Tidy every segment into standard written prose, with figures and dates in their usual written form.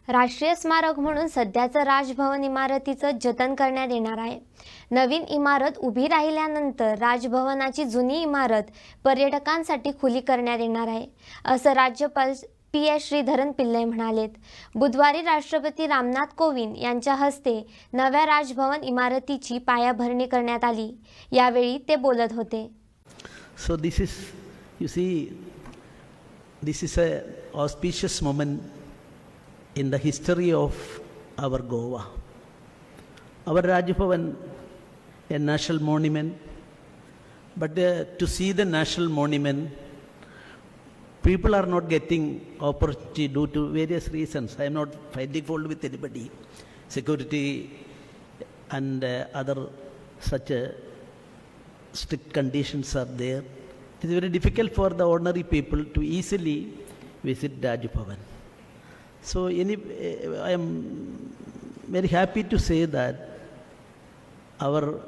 राष्ट्रीय स्मारक म्हणून सध्याचं राजभवन इमारतीचं जतन करण्यात येणार आहे। नवीन इमारत उभी राहिल्यानंतर राजभवनाची जुनी इमारत पर्यटकांसाठी खुली करण्यात येणार आहे, असं राज्यपाल PS श्रीधरन पिल्लई म्हणालेत। बुधवारी राष्ट्रपती रामनाथ कोविंद यांच्या हस्ते नव्या राजभवन इमारतीची पायाभरणी करण्यात आली। यावेळी ते बोलत होते। So this is a auspicious moment in the history of our Goa. Our Raj Bhavan, a national monument, but to see the national monument, people are not getting opportunity due to various reasons. I am not finding fault with anybody. Security and other such strict conditions are there. It is very difficult for the ordinary people to easily visit Raj Bhavan. So I am very happy to say that our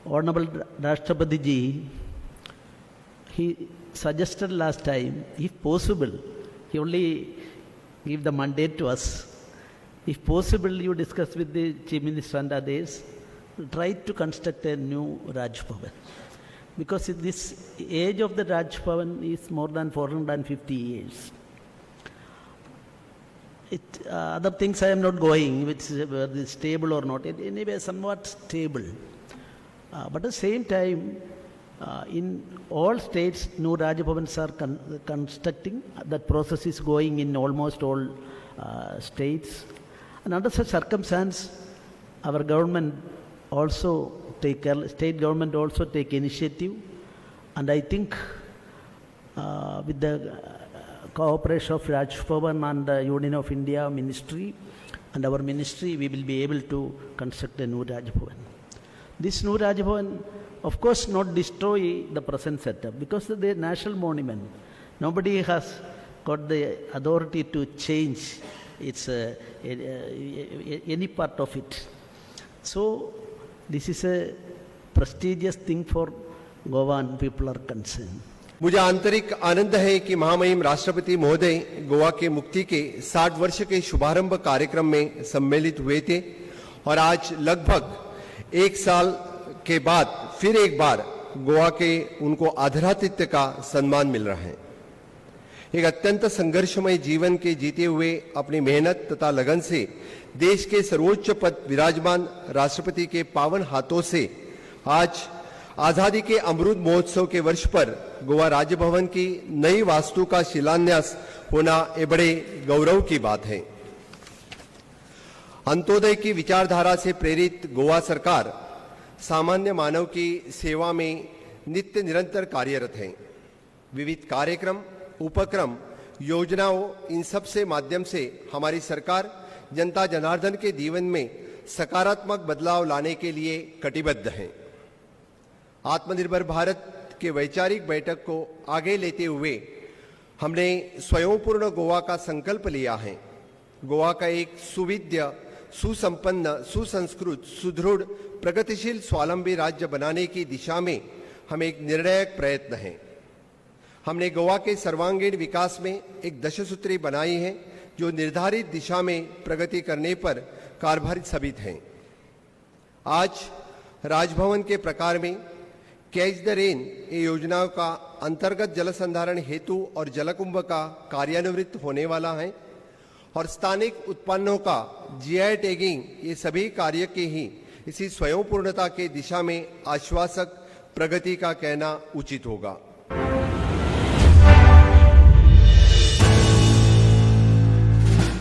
Honorable Rashtrapati Ji, he suggested last time, if possible, he only gave the mandate to us. If possible, you discuss with the Chief Minister and others, try to construct a new Raj Bhavan. Because this age of the Raj Bhavan is more than 450 years. Other things I am not going, which whether it's stable or not. Anyway, somewhat stable. But at the same time, in all states, new Raj Bhavans are constructing. That process is going in almost all states. And under such circumstance, our government also state government also take initiative. And I think with the cooperation of Raj Bhavan and the Union of India Ministry and our ministry, we will be able to construct a new Raj Bhavan. This new Raj Bhavan, of course, not destroy the present setup because the national monument. Nobody has got the authority to change its any part of it. So this is a prestigious thing for Goa and people are concerned. मुझे आंतरिक आनंद है कि महामहिम राष्ट्रपति महोदय गोवा के मुक्ति के 60 वर्ष के शुभारंभ कार्यक्रम में सम्मिलित हुए थे और आज लगभग एक साल के बाद फिर एक बार गोवा के उनको आदरातिथ्य का सम्मान मिल रहा है। एक अत्यंत संघर्षमय जीवन के जीते हुए अपनी मेहनत तथा लगन से देश के सर्वोच्च पद विराजमान राष्ट्रपति के पावन हाथों से आज आजादी के अमृत महोत्सव के वर्ष पर गोवा राज्य भवन की नई वास्तु का शिलान्यास होना एक बड़े गौरव की बात है। अंत्योदय की विचारधारा से प्रेरित गोवा सरकार सामान्य मानव की सेवा में नित्य निरंतर कार्यरत है। विविध कार्यक्रम, उपक्रम, योजनाओं, इन सब से माध्यम से हमारी सरकार जनता जनार्दन के जीवन में सकारात्मक बदलाव लाने के लिए कटिबद्ध है। आत्मनिर्भर भारत के वैचारिक बैठक को आगे लेते हुए हमने स्वयंपूर्ण गोवा का संकल्प लिया है। गोवा का एक सुविद्य, सुसंपन्न, सुसंस्कृत, सुदृढ़, प्रगतिशील, स्वावलंबी राज्य बनाने की दिशा में हम एक निर्णायक प्रयत्न है। हमने गोवा के सर्वांगीण विकास में एक दशसूत्री बनाई है जो निर्धारित दिशा में प्रगति करने पर कार्यभारित साबित है। आज राजभवन के प्रकार में कैच द रेन ये योजनाओं का अंतर्गत जल संधारण हेतु और जलकुंभ का कार्यान्वित होने वाला है और स्थानिक उत्पन्नों का GI टैगिंग, ये सभी कार्य के ही इसी स्वयंपूर्णता के दिशा में आश्वासक प्रगति का कहना उचित होगा।